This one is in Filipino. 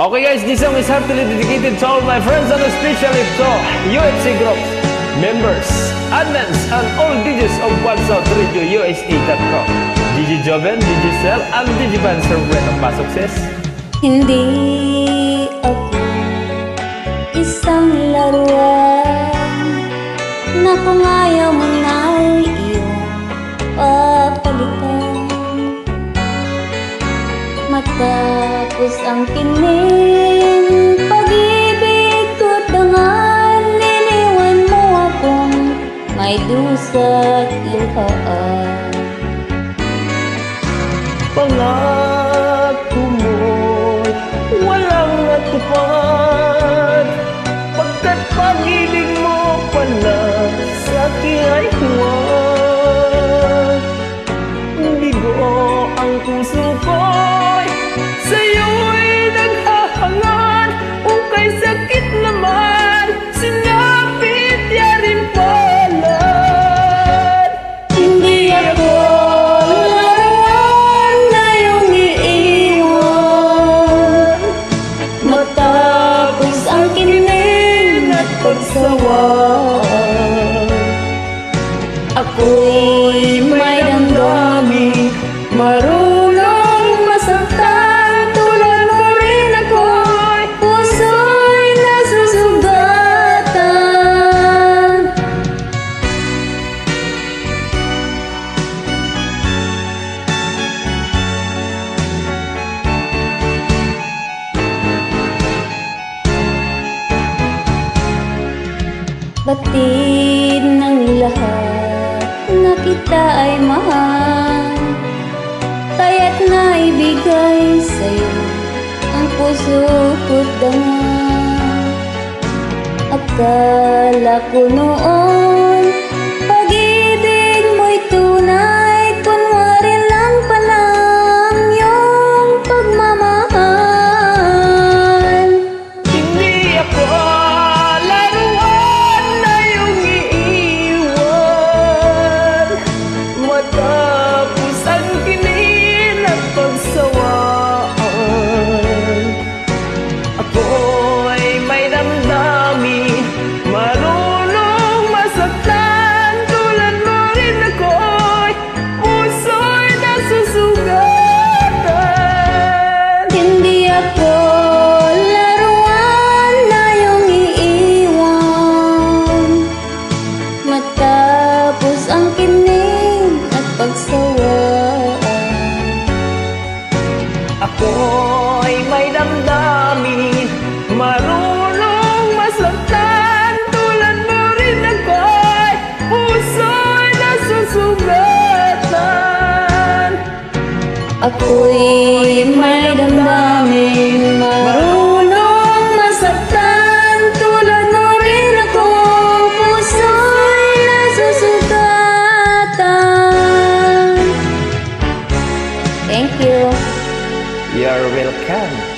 Okay guys, this song is heartily dedicated to all my friends and especially to UFC groups, members, admins, and all DJs of What's Out Radio USA.com. DJ Joven, DJ Cell, and DJ Van Serbrett ang pasukses. Hindi ako isang laruan na kung ayaw mo na iyong papalitan. Matapos ang kining pag-ibig ko dangan, niniwan mo akong may dusa't luhaan. Pangako mo'y walang natupad, pagkat pag-ibig mo pala sa akin ay huwag. Bigo ang puso ko'y sa'yo'y naghahangad, kung kay sakit naman sinapit yarin palad. Hindi ako laruan na iyong iiwan, matapos ang kining at pagsawaan. Ako'y may damdamin, marunong masaktan, tulad mo rin ako'y puso'y nasusugatan. Batid ng lahat na kita ay mahal, kaya't naibigay sa'yo ang puso ko't dangan. Akala ko noon pag-ibig mo'y tunay, kunwari lang palang iyong pagmamahal. Hindi ako laruan na iyong iiwan, matapos ang kinin at pagsawaan. Ako'y may damdamin, marunong masaktan, tulad mo rin ako'y puso'y nasusugatan. Hindi ako laruan na iyong iiwan, matapos ang kinig at pagsawaan. Ako'y may damdamin, marunong masaktan, tulad mo rin ako'y puso'y nasusugatan. Ako'y may damdamin, marunong masaktan, tulad mo rin ako, puso'y nasusugatan. Thank you. You're welcome.